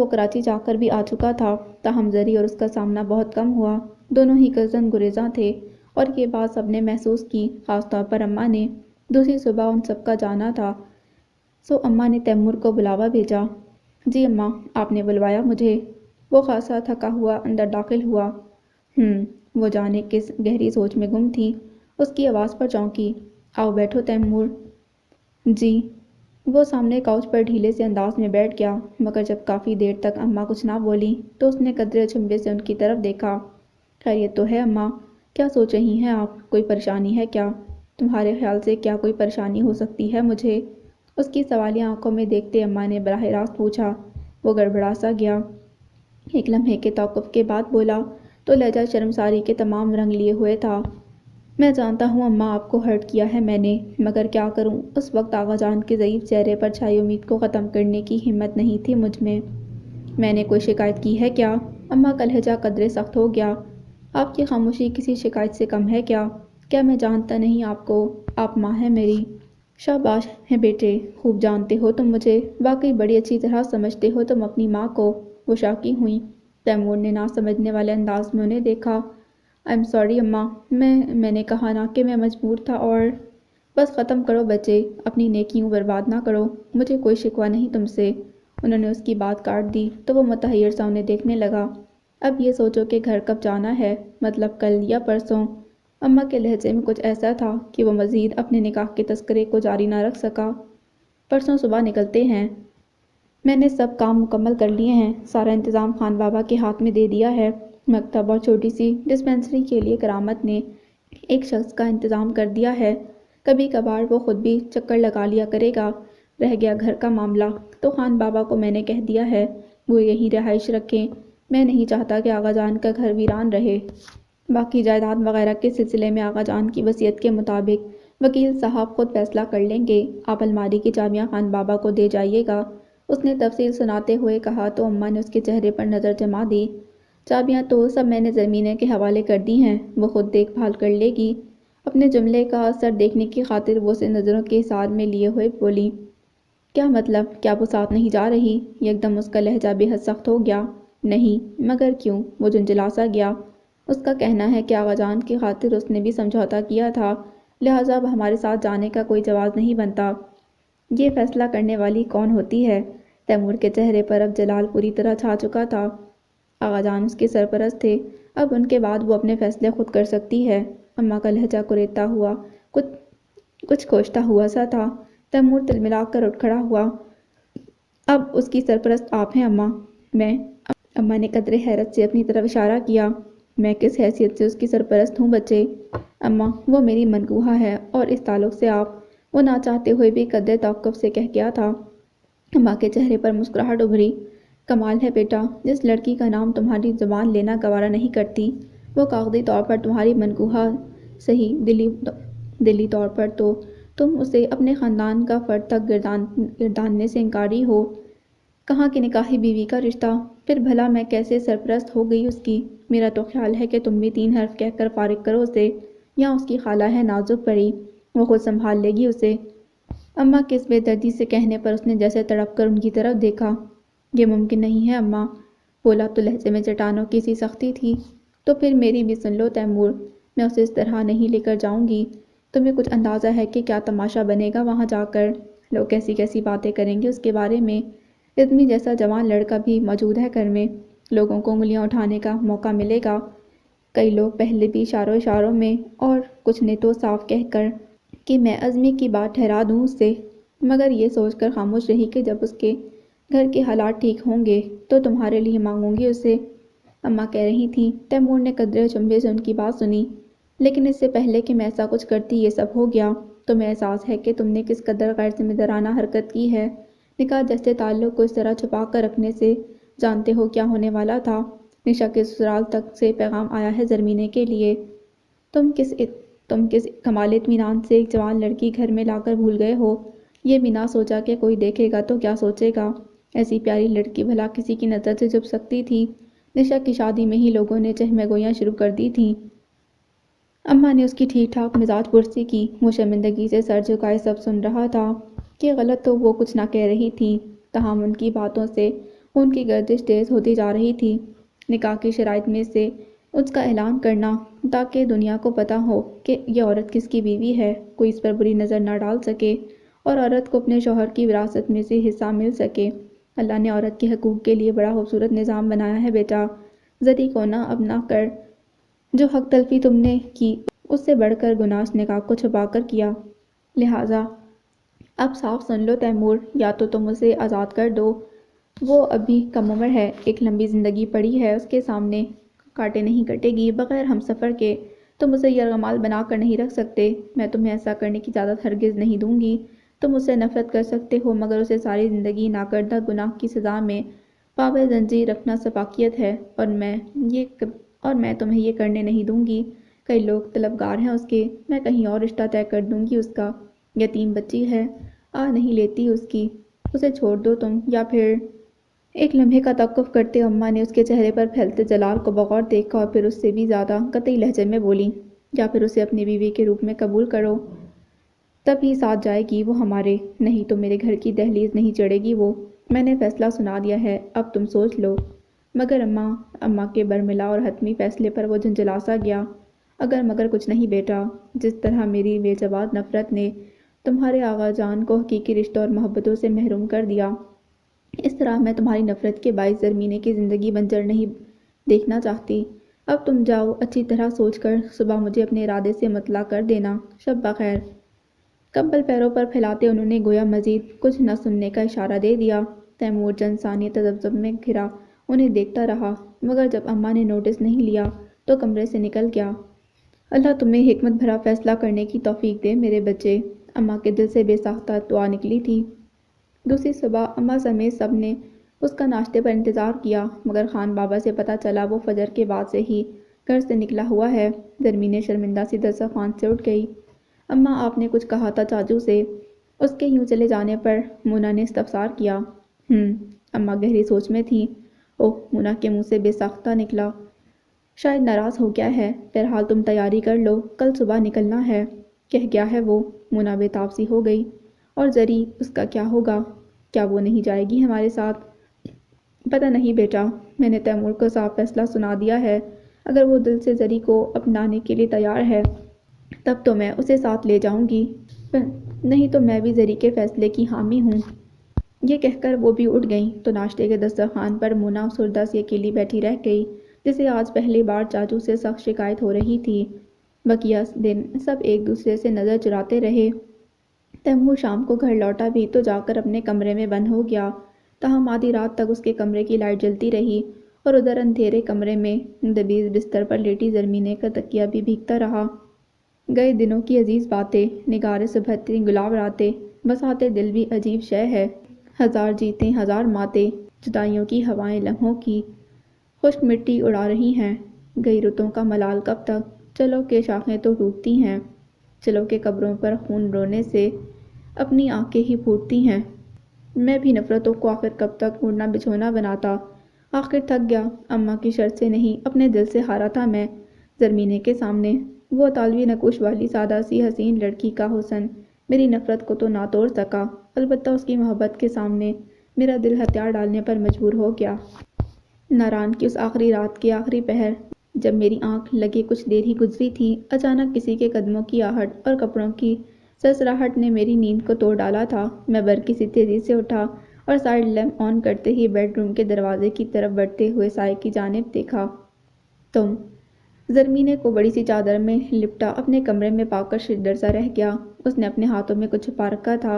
کراچی جا کر بھی آ چکا تھا، تاہم زری اور اس کا سامنا بہت کم ہوا۔ دونوں ہی کزن گریزاں تھے، اور یہ بات سب نے محسوس کی، خاص طور پر اماں نے۔ دوسری صبح ان سب کا جانا تھا، سو اماں نے تیمور کو بلاوا بھیجا۔ جی اماں، آپ نے بلوایا مجھے؟ وہ خاصا تھکا ہوا اندر داخل ہوا۔ وہ جانے کس گہری سوچ میں گم تھی، اس کی آواز پر چونکی۔ آؤ بیٹھو تیمور۔ جی۔ وہ سامنے کاؤچ پر ڈھیلے سے انداز میں بیٹھ گیا، مگر جب کافی دیر تک اماں کچھ نہ بولی تو اس نے قدرے اچنبھے سے ان کی طرف دیکھا۔ خیریت تو ہے اماں؟ کیا سوچ رہی ہیں آپ؟ کوئی پریشانی ہے کیا؟ تمہارے خیال سے کیا کوئی پریشانی ہو سکتی ہے مجھے؟ اس کی سوالیہ آنکھوں میں دیکھتے اماں نے براہ راست پوچھا۔ وہ گڑبڑا سا گیا، ایک لمحے کے توقف کے بعد بولا تو لہجہ شرمساری کے تمام رنگ لیے ہوئے تھا۔ میں جانتا ہوں اماں آپ کو ہرٹ کیا ہے میں نے، مگر کیا کروں، اس وقت آغا جان کے ضعیف چہرے پر چھائی امید کو ختم کرنے کی ہمت نہیں تھی مجھ میں۔ میں نے کوئی شکایت کی ہے کیا؟ اماں کا لہجہ قدرے سخت ہو گیا۔ آپ کی خاموشی کسی شکایت سے کم ہے کیا؟ کیا میں جانتا نہیں آپ کو؟ آپ ماں ہیں میری۔ شاباش ہے بیٹے، خوب جانتے ہو تم مجھے، واقعی بڑی اچھی طرح سمجھتے ہو تم اپنی ماں کو۔ وہ شاکی ہوئیں۔ تیمور نے نہ سمجھنے والے انداز میں انہیں دیکھا۔ I'm sorry اماں، میں نے کہا نا کہ میں مجبور تھا، اور بس ختم کرو بچے، اپنی نیکیوں برباد نہ کرو، مجھے کوئی شکوہ نہیں تم سے۔ انہوں نے اس کی بات کاٹ دی تو وہ متحیر سا انہیں دیکھنے لگا۔ اب یہ سوچو کہ گھر کب جانا ہے، مطلب کل یا پرسوں؟ اماں کے لہجے میں کچھ ایسا تھا کہ وہ مزید اپنے نکاح کے تذکرے کو جاری نہ رکھ سکا۔ پرسوں صبح نکلتے ہیں۔ میں نے سب کام مکمل کر لیے ہیں، سارا انتظام خان بابا کے ہاتھ میں دے دیا ہے۔ مکتب اور چھوٹی سی ڈسپنسری کے لیے کرامت نے ایک شخص کا انتظام کر دیا ہے، کبھی کبھار وہ خود بھی چکر لگا لیا کرے گا۔ رہ گیا گھر کا معاملہ تو خان بابا کو میں نے کہہ دیا ہے وہ یہی رہائش رکھیں، میں نہیں چاہتا کہ آغا جان کا گھر ویران رہے۔ باقی جائیداد وغیرہ کے سلسلے میں آغا جان کی وصیت کے مطابق وکیل صاحب خود فیصلہ کر لیں گے، آپ الماری کی چابیاں خان بابا کو دے جائیے گا۔ اس نے تفصیل سناتے ہوئے کہا تو اماں نے اس کے چہرے پر نظر جما دی۔ چابیاں تو سب میں نے زرمینے کے حوالے کر دی ہیں، وہ خود دیکھ بھال کر لے گی۔ اپنے جملے کا اثر دیکھنے کی خاطر وہ اسے نظروں کے احاطے میں لیے ہوئے بولی۔ کیا مطلب، کیا وہ ساتھ نہیں جا رہی؟ یک دم اس کا لہجہ بے حد سخت ہو گیا۔ نہیں، مگر کیوں؟ وہ جھنجھلا سا گیا۔ اس کا کہنا ہے کہ آغا جان کی خاطر اس نے بھی سمجھوتا کیا تھا، لہٰذا اب ہمارے ساتھ جانے کا کوئی جواز نہیں بنتا۔ یہ فیصلہ کرنے والی کون ہوتی ہے؟ تیمور کے چہرے پر اب جلال پوری طرح چھا چکا تھا۔ آغا جان اس کے سرپرست تھے، اب ان کے بعد وہ اپنے فیصلے خود کر سکتی ہے۔ اماں کا لہجہ کریتا ہوا کچھ کھوجتا ہوا سا تھا۔ تیمور تلملا کر اٹھ کھڑا ہوا۔ اب اس کی سرپرست آپ ہیں اماں؟ میں؟ اماں نے قدرے حیرت سے اپنی طرف اشارہ کیا۔ میں کس حیثیت سے اس کی سرپرست ہوں بچے؟ اماں، وہ میری منگوہا ہے، اور اس تعلق سے آپ، وہ نہ چاہتے ہوئے بھی قدرے توقف سے کہہ گیا تھا۔ اماں کے چہرے پر مسکراہٹ ابھری۔ کمال ہے بیٹا، جس لڑکی کا نام تمہاری زبان لینا گوارا نہیں کرتی، وہ کاغذی طور پر تمہاری منگوہا صحیح، دلی طور پر تو تم اسے اپنے خاندان کا فرد تک گرداننے سے انکاری ہو۔ کہاں کی نکاحی بیوی کا رشتہ، پھر بھلا میں کیسے سرپرست ہو گئی اس کی؟ میرا تو خیال ہے کہ تم بھی 3 حرف کہہ کر فارغ کرو اسے، یا اس کی خالہ ہے نازک پری، وہ خود سنبھال لے گی اسے۔ اماں کے اس بے دردی سے کہنے پر اس نے جیسے تڑپ کر ان کی طرف دیکھا۔ یہ ممکن نہیں ہے اماں، بولا تو لہجے میں چٹانوں کی سی سختی تھی۔ تو پھر میری بھی سن لو تیمور، میں اسے اس طرح نہیں لے کر جاؤں گی۔ تمہیں کچھ اندازہ ہے کہ کیا تماشا بنے گا وہاں جا کر؟ لوگ کیسی کیسی باتیں کریں گے اس کے بارے میں۔ ادمی جیسا جوان لڑکا بھی موجود ہے گھر میں، لوگوں کو انگلیاں اٹھانے کا موقع ملے گا۔ کئی لوگ پہلے بھی اشاروں میں اور کچھ نے تو صاف کہہ کر کہ میں عزمی کی بات ٹھہرا دوں اس سے، مگر یہ سوچ کر خاموش رہی کہ جب اس کے گھر کے حالات ٹھیک ہوں گے تو تمہارے لیے مانگوں گی اسے، اماں کہہ رہی تھیں۔ تیمور نے قدرے چنبے سے ان کی بات سنی۔ لیکن اس سے پہلے کہ میں ایسا کچھ کرتی یہ سب ہو گیا۔ تمہیں احساس ہے کہ تم نے کس قدر غیر ذمہ دارانہ حرکت کی ہے؟ نکاح جیسے تعلق کو اس طرح چھپا کر رکھنے سے جانتے ہو کیا ہونے والا تھا؟ نشا کے سسرال تک سے پیغام آیا ہے زرمینے کے لیے۔ تم کس کمال اطمینان سے ایک جوان لڑکی گھر میں لا کر بھول گئے ہو؟ یہ بھی نہ سوچا کہ کوئی دیکھے گا تو کیا سوچے گا؟ ایسی پیاری لڑکی بھلا کسی کی نظر سے چھپ سکتی تھی؟ نشا کی شادی میں ہی لوگوں نے چہمہ گوئیاں شروع کر دی تھیں۔ اماں نے اس کی ٹھیک ٹھاک مزاج پرسی کی۔ وہ شرمندگی سے سر جھکائے سب سن رہا تھا کہ غلط تو وہ کچھ نہ کہہ رہی تھیں، تاہم ان کی باتوں سے خون کی گردش تیز ہوتی جا رہی تھی۔ نکاح کی شرائط میں سے اس کا اعلان کرنا تاکہ دنیا کو پتہ ہو کہ یہ عورت کس کی بیوی ہے، کوئی اس پر بری نظر نہ ڈال سکے اور عورت کو اپنے شوہر کی وراثت میں سے حصہ مل سکے۔ اللہ نے عورت کے حقوق کے لیے بڑا خوبصورت نظام بنایا ہے بیٹا، زری کو نہ اب نہ کر۔ جو حق تلفی تم نے کی اس سے بڑھ کر گناہ اس نکاح کو چھپا کر کیا، لہٰذا اب صاف سن لو تیمور، یا تو تم اسے آزاد کر دو، وہ ابھی کم عمر ہے، ایک لمبی زندگی پڑی ہے اس کے سامنے، کاٹے نہیں کٹے گی بغیر ہم سفر کے، تم اسے یرغمال بنا کر نہیں رکھ سکتے، میں تمہیں ایسا کرنے کی اجازت ہرگز نہیں دوں گی۔ تم اسے نفرت کر سکتے ہو مگر اسے ساری زندگی ناکردہ گناہ کی سزا میں پابند زنجیر رکھنا سفاکیت ہے، اور میں تمہیں یہ کرنے نہیں دوں گی۔ کئی لوگ طلبگار ہیں اس کے، میں کہیں اور رشتہ طے کر دوں گی اس کا، یتیم بچی ہے، نہیں لیتی اس کی، اسے چھوڑ دو تم، یا پھر۔ ایک لمحے کا توقف کرتے اماں نے اس کے چہرے پر پھیلتے جلال کو بغور دیکھا اور پھر اس سے بھی زیادہ قطعی لہجے میں بولی، یا پھر اسے اپنی بیوی کے روپ میں قبول کرو، تب ہی ساتھ جائے گی وہ ہمارے، نہیں تو میرے گھر کی دہلیز نہیں چڑھے گی وہ۔ میں نے فیصلہ سنا دیا ہے، اب تم سوچ لو۔ مگر اماں کے برملا اور حتمی فیصلے پر وہ جھنجھلا سا گیا۔ اگر مگر کچھ نہیں بیٹا، جس طرح میری بے جواد نفرت نے تمہارے آغا جان کو حقیقی رشتوں اور محبتوں سے محروم کر دیا، اس طرح میں تمہاری نفرت کے باعث زرمینے کی زندگی بنجر نہیں دیکھنا چاہتی۔ اب تم جاؤ، اچھی طرح سوچ کر صبح مجھے اپنے ارادے سے مطلع کر دینا۔ شب بخیر۔ کمبل پیروں پر پھیلاتے انہوں نے گویا مزید کچھ نہ سننے کا اشارہ دے دیا۔ تیمور چند ثانیے تذبذب میں گھرا انہیں دیکھتا رہا، مگر جب اماں نے نوٹس نہیں لیا تو کمرے سے نکل گیا۔ اللہ تمہیں حکمت بھرا فیصلہ کرنے کی توفیق دے میرے بچے، اماں کے دل سے بے ساختہ دعا نکلی تھی۔ دوسری صبح اماں سمیت سب نے اس کا ناشتے پر انتظار کیا، مگر خان بابا سے پتہ چلا وہ فجر کے بعد سے ہی گھر سے نکلا ہوا ہے۔ زرمین شرمندہ سی دسترخوان سے اٹھ گئی۔ اماں آپ نے کچھ کہا تھا چاچو سے؟ اس کے یوں چلے جانے پر مونا نے استفسار کیا۔ اماں گہری سوچ میں تھیں۔ اوہ، مونا کے منہ سے بے ساختہ نکلا، شاید ناراض ہو گیا ہے، بہرحال تم تیاری کر لو، کل صبح نکلنا ہے۔ کہہ گیا ہے وہ؟ مونا بے تاب سی ہو گئی۔ اور زری، اس کا کیا ہوگا؟ کیا وہ نہیں جائے گی ہمارے ساتھ؟ پتہ نہیں بیٹا، میں نے تیمور کو صاف فیصلہ سنا دیا ہے، اگر وہ دل سے زری کو اپنانے کے لیے تیار ہے تب تو میں اسے ساتھ لے جاؤں گی، نہیں تو میں بھی زری کے فیصلے کی حامی ہوں۔ یہ کہہ کر وہ بھی اٹھ گئیں تو ناشتے کے دسترخوان پر مونا افسردہ سی اکیلی بیٹھی رہ گئی، جسے آج پہلی بار چاچو سے سخت شکایت ہو رہی تھی۔ بقیہ دن سب ایک دوسرے سے نظر چراتے رہے۔ تیمور شام کو گھر لوٹا بھی تو جا کر اپنے کمرے میں بند ہو گیا، تاہم آدھی رات تک اس کے کمرے کی لائٹ جلتی رہی اور ادھر اندھیرے کمرے میں دبیز بستر پر لیٹی زرمینے کا تکیہ بھی بھیگتا رہا۔ گئے دنوں کی عزیز باتیں، نگارے سے بہترین گلاب راتیں، بساتے دل بھی عجیب شے ہے، ہزار جیتیں ہزار ماتیں، جدائیوں کی ہوائیں لمحوں کی خشک مٹی اڑا رہی ہیں، گئی رتوں کا ملال کب تک، چلو کہ شاخیں تو ٹوٹتی ہیں، چلو کہ قبروں پر خون رونے سے اپنی آنکھیں ہی پھوٹتی ہیں، میں بھی نفرتوں کو آخر کب تک اوڑھنا بچھونا بناتا، آخر تھک گیا، اماں کی شرط سے نہیں اپنے دل سے ہارا تھا میں، زرمینے کے سامنے وہ اطالوی نقوش والی سادہ سی حسین لڑکی کا حسن میری نفرت کو تو نہ توڑ سکا، البتہ اس کی محبت کے سامنے میرا دل ہتھیار ڈالنے پر مجبور ہو گیا۔ ناران کی اس آخری رات کے آخری پہر جب میری آنکھ لگے کچھ دیر ہی گزری تھی، اچانک کسی کے قدموں کی آہٹ اور کپڑوں کی سرسراہٹ نے میری نیند کو توڑ ڈالا تھا۔ میں برقی سی تیزی سے اٹھا اور سائیڈ لیمپ آن کرتے ہی بیڈ روم کے دروازے کی طرف بڑھتے ہوئے سائے کی جانب دیکھا۔ تم؟ زرمینے کو بڑی سی چادر میں لپٹا اپنے کمرے میں پا کر شدر سا رہ گیا۔ اس نے اپنے ہاتھوں میں کچھ چھپا رکھا تھا۔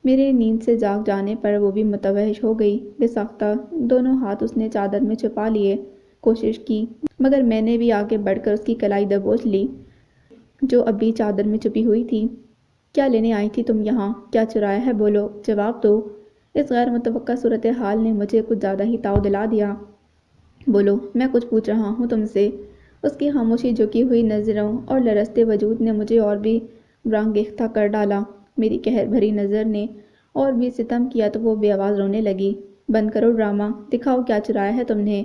میرے نیند سے جاگ جانے پر وہ بھی متوحش ہو گئی۔ بے ساختہ دونوں ہاتھ اس نے چادر میں چھپا لیے۔ کوشش کی مگر میں نے بھی آگے بڑھ کر اس کی کلائی دبوچ لی جو اب بھی چادر میں چھپی ہوئی تھی۔ کیا لینے آئی تھی تم یہاں؟ کیا چرایا ہے؟ بولو، جواب دو۔ اس غیر متوقع صورتحال نے مجھے کچھ زیادہ ہی تاؤ دلا دیا۔ بولو، میں کچھ پوچھ رہا ہوں تم سے۔ اس کی خاموشی جھکی ہوئی نظروں اور لرزتے وجود نے مجھے اور بھی برانگیختہ کر ڈالا۔ میری قہر بھری نظر نے اور بھی ستم کیا تو وہ بے آواز رونے لگی۔ بند کرو ڈرامہ، دکھاؤ کیا چرایا ہے تم نے۔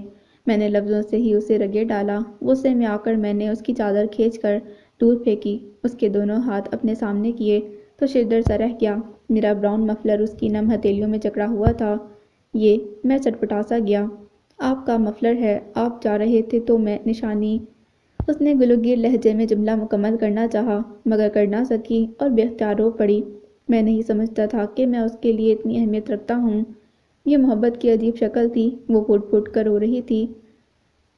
میں نے لفظوں سے ہی اسے رگے ڈالا۔ غصے میں آ کر میں نے اس کی چادر کھینچ کر دور پھینکی۔ اس کے دونوں ہاتھ اپنے سامنے کیے تو شدر سا رہ گیا۔ میرا براؤن مفلر اس کی نم ہتھیلیوں میں جکڑا ہوا تھا۔ یہ؟ میں چٹپٹا سا گیا۔ آپ کا مفلر ہے، آپ جا رہے تھے تو میں نشانی۔ اس نے گلوگیر لہجے میں جملہ مکمل کرنا چاہا مگر کر نہ سکی اور بے اختیار رو پڑی۔ میں نہیں سمجھتا تھا کہ میں اس کے لیے اتنی اہمیت رکھتا ہوں۔ یہ محبت کی عجیب شکل تھی۔ وہ پھوٹ پھوٹ کر رو رہی تھی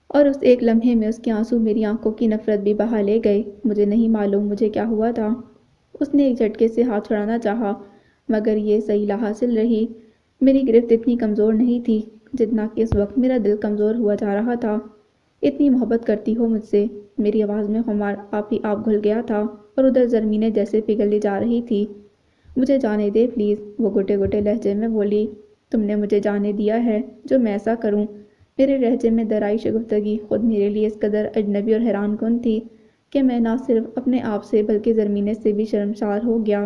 اور اس ایک لمحے میں اس کے آنسو میری آنکھوں کی نفرت بھی بہا لے گئے۔ مجھے نہیں معلوم مجھے کیا ہوا تھا۔ اس نے ایک جھٹکے سے ہاتھ چھڑانا چاہا مگر یہ صحیح لا حاصل رہی۔ میری گرفت اتنی کمزور نہیں تھی جتنا کہ اس وقت میرا دل کمزور ہوا جا رہا تھا۔ اتنی محبت کرتی ہو مجھ سے؟ میری آواز میں خمار آپ ہی آپ گھل گیا تھا اور ادھر زرمینے جیسے پگھلتی جا رہی تھی۔ مجھے جانے دے پلیز، وہ گھٹے گھٹے لہجے میں بولی۔ تم نے مجھے جانے دیا ہے جو میں ایسا کروں؟ میرے لہجے میں درائی شگفتگی خود میرے لیے اس قدر اجنبی اور حیران کن تھی کہ میں نہ صرف اپنے آپ سے بلکہ زرمینے سے بھی شرمسار ہو گیا۔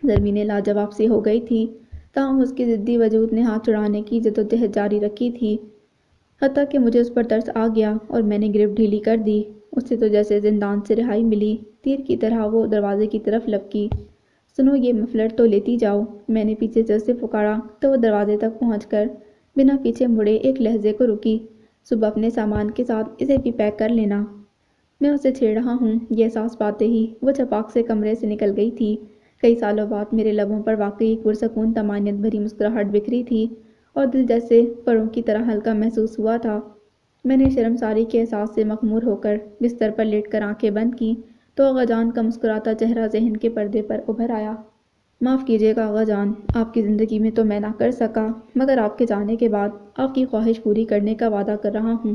زرمینے لاجواب سی ہو گئی تھی تاہم اس کے ضدی وجود نے ہاتھ چھڑانے کی جدوجہد جاری رکھی تھی حتیٰ کہ مجھے اس پر ترس آ گیا اور میں نے گرفت ڈھیلی کر دی۔ اس سے تو جیسے زندان سے رہائی ملی۔ تیر کی طرح وہ دروازے کی طرف لپکی۔ سنو، یہ مفلر تو لیتی جاؤ۔ میں نے پیچھے سے اسے پکارا تو وہ دروازے تک پہنچ کر بنا پیچھے مڑے ایک لحظے کو رکی۔ صبح اپنے سامان کے ساتھ اسے بھی پیک کر لینا۔ میں اسے چھیڑ رہا ہوں، یہ احساس پاتے ہی وہ چھپاک سے کمرے سے نکل گئی تھی۔ کئی سالوں بعد میرے لبوں پر واقعی ایک پرسکون طمانینت بھری مسکراہٹ بکھری تھی اور دل جیسے پروں کی طرح ہلکا محسوس ہوا تھا۔ میں نے شرمساری کے احساس سے مخمور ہو کر بستر پر لیٹ کر آنکھیں بند کیں تو آغا جان کا مسکراتا چہرہ ذہن کے پردے پر ابھر آیا۔ معاف کیجیے گا آغا جان، آپ کی زندگی میں تو میں نہ کر سکا مگر آپ کے جانے کے بعد آپ کی خواہش پوری کرنے کا وعدہ کر رہا ہوں۔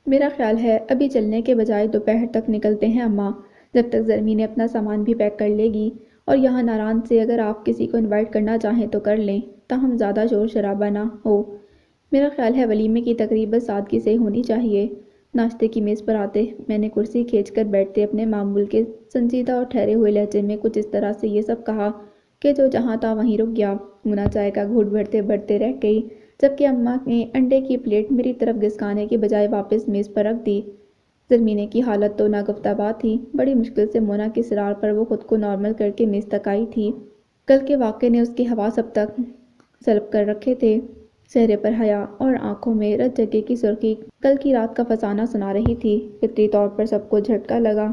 میرا خیال ہے ابھی چلنے کے بجائے دوپہر تک نکلتے ہیں اماں، جب تک زرمینے اپنا سامان بھی پیک کر لے گی، اور یہاں ناران سے اگر آپ کسی کو انوائٹ کرنا چاہیں تو کر لیں تاہم زیادہ شور شرابہ نہ ہو۔ میرا خیال ہے ولیمے کی تقریب بس سادگی سے ہونی چاہیے۔ ناشتے کی میز پر آتے میں نے کرسی کھینچ کر بیٹھتے اپنے معمول کے سنجیدہ اور ٹھہرے ہوئے لہجے میں کچھ اس طرح سے یہ سب کہا کہ جو جہاں تھا وہیں رک گیا۔ منا چائے کا گھونٹ بھرتے بھرتے رہ گئی جبکہ اماں نے انڈے کی پلیٹ میری طرف گھسکانے کے بجائے واپس میز پر رکھ دی۔ زرمینے کی حالت تو ناگفتہ بات تھی۔ بڑی مشکل سے مونا کے اصرار پر وہ خود کو نارمل کر کے میز تک آئی تھی۔ کل کے واقعے نے اس کے حواس اب تک سلب کر رکھے تھے۔ چہرے پر حیا اور آنکھوں میں رت جگے کی سرخی کل کی رات کا فسانہ سنا رہی تھی۔ فطری طور پر سب کو جھٹکا لگا۔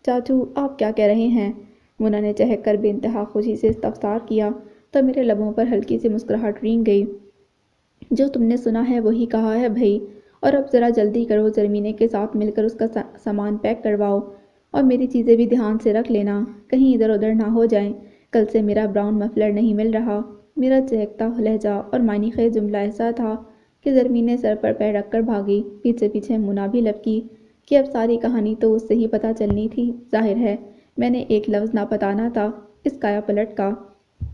چاچو، آپ کیا کہہ رہے ہیں؟ مونا نے چہک کر بے انتہا خوشی سے استفسار کیا تو میرے لبوں پر ہلکی سی مسکراہٹ رینگ گئی۔ جو تم نے سنا ہے وہی کہا ہے بھئی، اور اب ذرا جلدی کرو، زرمینے کے ساتھ مل کر اس کا سامان پیک کرواؤ اور میری چیزیں بھی دھیان سے رکھ لینا، کہیں ادھر ادھر نہ ہو جائیں۔ کل سے میرا براؤن مفلر نہیں مل رہا۔ میرا چہکتا لہجہ اور معنی خیز جملہ ایسا تھا کہ زرمینے سر پر پیر رکھ کر بھاگی۔ پیچھے پیچھے مونا بھی لپکی کہ اب ساری کہانی تو اس سے ہی پتہ چلنی تھی۔ ظاہر ہے میں نے ایک لفظ نہ بتانا تھا اس کایا پلٹ کا۔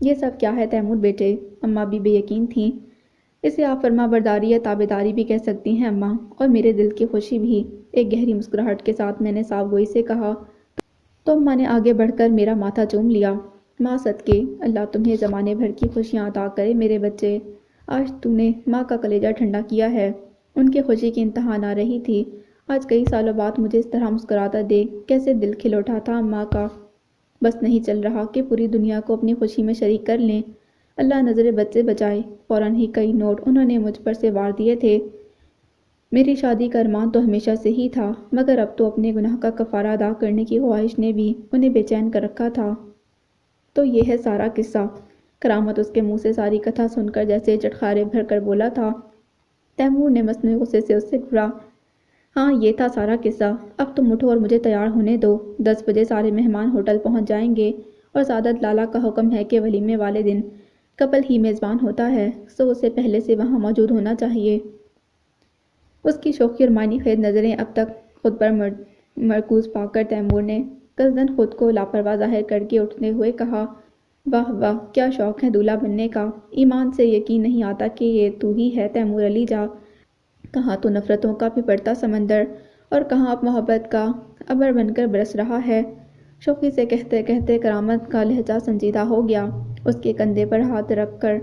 یہ سب کیا ہے تیمور بیٹے؟ اماں بھی بے یقین تھیں۔ اسے آپ فرما برداری یا تابعداری بھی کہہ سکتی ہیں اماں، اور میرے دل کی خوشی بھی، ایک گہری مسکراہٹ کے ساتھ میں نے صاف گوئی سے کہا تو اماں نے آگے بڑھ کر میرا ماتھا چوم لیا۔ ماں صدقے، اللہ تمہیں زمانے بھر کی خوشیاں عطا کرے میرے بچے، آج تو نے ماں کا کلیجہ ٹھنڈا کیا ہے۔ ان کی خوشی کی انتہا نہ رہی تھی۔ آج کئی سالوں بعد مجھے اس طرح مسکراتا دیکھ کیسے دل کھل اٹھا تھا اماں کا۔ بس نہیں چل رہا کہ پوری دنیا کو اپنی خوشی میں شریک کر لیں۔ اللہ نظر بد سے بچائے، فوراً ہی کئی نوٹ انہوں نے مجھ پر سے وار دیے تھے۔ میری شادی کا ارمان تو ہمیشہ سے ہی تھا، مگر اب تو اپنے گناہ کا کفارہ ادا کرنے کی خواہش نے بھی انہیں بے چین کر رکھا تھا۔ تو یہ ہے سارا قصہ۔ کرامت اس کے منہ سے ساری کتھا سن کر جیسے چٹخارے بھر کر بولا تھا۔ تیمور نے مصنوعی غصے سے اس سے گھورا۔ ہاں یہ تھا سارا قصہ۔ اب تم اٹھو اور مجھے تیار ہونے دو۔ 10 بجے سارے مہمان ہوٹل پہنچ جائیں گے اور سعادت لالا کا حکم ہے کہ ولیمے والے دن کپل ہی میزبان ہوتا ہے، سو اسے پہلے سے وہاں موجود ہونا چاہیے۔ اس کی شوخی اور معنی خیز نظریں اب تک خود پر مرکوز پا کر تیمور نے قصداً خود کو لاپرواہ ظاہر کر کے اٹھتے ہوئے کہا، واہ واہ کیا شوق ہے دولہا بننے کا، ایمان سے یقین نہیں آتا کہ یہ تو ہی ہے تیمور علی جا۔ کہاں تو نفرتوں کا پھپھڑتا سمندر اور کہاں اب محبت کا ابر بن کر برس رہا ہے۔ شوخی سے کہتے کہتے کرامت کا لہجہ سنجیدہ ہو گیا۔ اس کے کندھے پر ہاتھ رکھ کر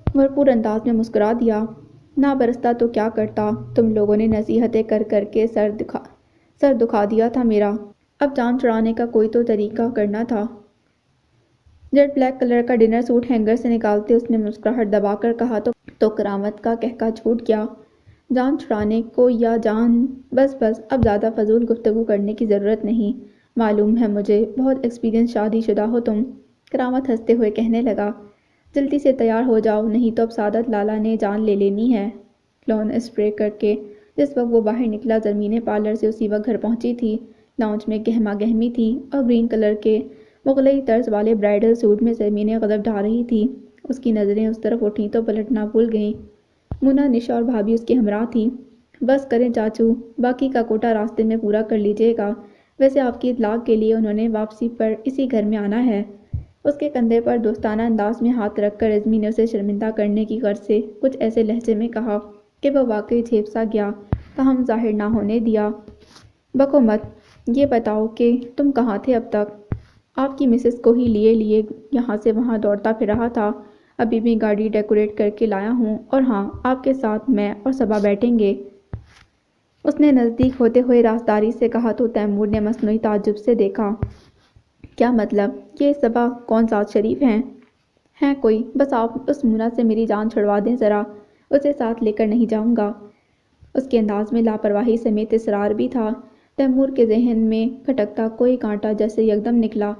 بھرپور انداز میں مسکرا دیا، نہ برستا تو کیا کرتا، تم لوگوں نے نصیحتیں کر کر کے سر دکھا دیا تھا میرا، اب جان چھڑانے کا کوئی تو طریقہ کرنا تھا۔ جیٹ بلیک کلر کا ڈنر سوٹ ہینگر سے نکالتے اس نے مسکراہٹ دبا کر کہا تو کرامت کا کہکا چھوٹ گیا۔ جان چھڑانے کو یا جان، بس بس اب زیادہ فضول گفتگو کرنے کی ضرورت نہیں، معلوم ہے مجھے بہت ایکسپیرینس شادی شدہ ہو تم۔ کرامت ہنستے ہوئے کہنے لگا، جلدی سے تیار ہو جاؤ نہیں تو اب سعادت لالا نے جان لے لینی ہے۔ کلون اسپرے کر کے جس وقت وہ باہر نکلا زرمینے پارلر سے اسی وقت گھر پہنچی تھی۔ لاؤنج میں گہما گہمی تھی اور گرین کلر کے مغلئی طرز والے برائڈل سوٹ میں زرمینے غضب ڈھا رہی تھی۔ اس کی نظریں اس طرف اٹھیں تو پلٹنا بھول گئیں۔ مونا، نشا اور بھابھی اس کے ہمراہ تھیں۔ بس کریں چاچو، باقی کا کوٹا راستے میں پورا کر لیجیے گا، ویسے آپ کی اطلاع کے لیے انہوں نے واپسی پر اسی گھر میں آنا ہے۔ اس کے کندھے پر دوستانہ انداز میں ہاتھ رکھ کر عزمی نے اسے شرمندہ کرنے کی غرض سے کچھ ایسے لہجے میں کہا کہ وہ واقعی جھیپ سا گیا، تاہم ظاہر نہ ہونے دیا۔ بکو مت، یہ بتاؤ کہ تم کہاں تھے اب تک؟ آپ کی مسز کو ہی لیے یہاں سے وہاں دوڑتا پھر رہا تھا، ابھی بھی گاڑی ڈیکوریٹ کر کے لایا ہوں، اور ہاں آپ کے ساتھ میں اور صبا بیٹھیں گے۔ اس نے نزدیک ہوتے ہوئے رازداری سے کہا تو تیمور نے مصنوعی تعجب سے دیکھا۔ کیا مطلب؟ یہ صبا کون سعد شریف ہیں؟ ہیں کوئی، بس آپ اس مونا سے میری جان چھڑوا دیں ذرا، اسے ساتھ لے کر نہیں جاؤں گا۔ اس کے انداز میں لاپرواہی سمیت اصرار بھی تھا۔ تیمور کے ذہن میں کھٹکتا کوئی کانٹا جیسے یکدم نکلا۔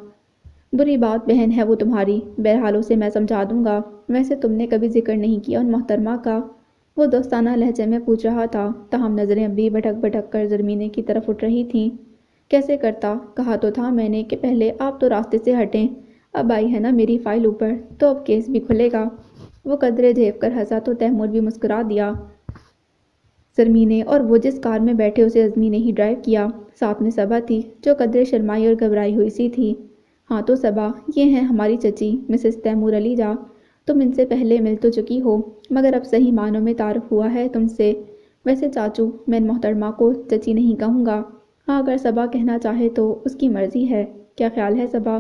بری بات بہن ہے وہ تمہاری، بہرحال اسے میں سمجھا دوں گا، ویسے تم نے کبھی ذکر نہیں کیا ان محترمہ کا؟ وہ دوستانہ لہجے میں پوچھ رہا تھا، تاہم نظریں اب بھی بھٹک بھٹک کر زرمینے کی طرف اٹھ رہی تھیں۔ کیسے کرتا، کہا تو تھا میں نے کہ پہلے آپ تو راستے سے ہٹیں، اب آئی ہے نا میری فائل اوپر تو اب کیس بھی کھلے گا۔ وہ قدرے جھیپ کر ہنسا تو تیمور بھی مسکرا دیا۔ زرمینے اور وہ جس کار میں بیٹھے اسے عزمی نے ہی ڈرائیو کیا، ساتھ میں صبا تھی جو قدرے شرمائی اور گھبرائی ہوئی سی تھی۔ ہاں تو صبا، یہ ہیں ہماری چچی مسز تیمور علی جا، تم ان سے پہلے مل تو چکی ہو مگر اب صحیح معنوں میں تعارف ہوا ہے تم سے۔ ویسے چاچو، میں ان محترمہ کو چچی نہیں کہوں گا، ہاں اگر صبا کہنا چاہے تو اس کی مرضی ہے، کیا خیال ہے صبا؟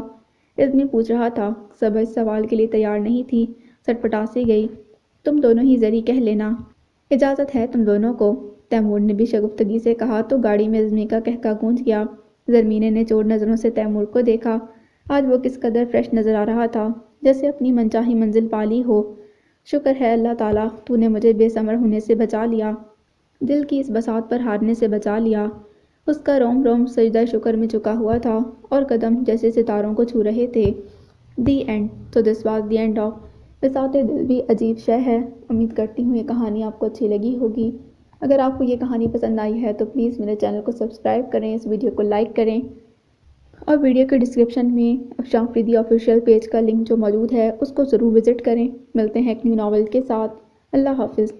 عزمی پوچھ رہا تھا۔ صبا اس سوال کے لیے تیار نہیں تھی، سٹپٹا سی گئی۔ تم دونوں ہی زری کہہ لینا، اجازت ہے تم دونوں کو، تیمور نے بھی شگفتگی سے کہا تو گاڑی میں عزمی کا کہکا گونج گیا۔ زرمینے نے چور نظروں سے تیمور کو دیکھا۔ آج وہ کس قدر فریش نظر آ رہا تھا، جیسے اپنی منچاہی منزل پا لی ہو۔ شکر ہے اللہ تعالیٰ تو نے مجھے بے ثمر ہونے سے بچا لیا، دل کی اس بساط پر ہارنے سے بچا لیا۔ اس کا روم روم سجدہ شکر میں جھکا ہوا تھا اور قدم جیسے ستاروں کو چھو رہے تھے۔ The end. تو this was the end of بساط دل بھی عجیب شے ہے۔ امید کرتی ہوں یہ کہانی آپ کو اچھی لگی ہوگی۔ اگر آپ کو یہ کہانی پسند آئی ہے تو پلیز میرے چینل کو سبسکرائب کریں، اس ویڈیو کو لائک کریں اور ویڈیو کے ڈسکرپشن میں افشاں فریدی آفیشیل پیج کا لنک جو موجود ہے اس کو ضرور وزٹ کریں۔ ملتے ہیں ایک نیو ناول کے ساتھ۔ اللہ حافظ۔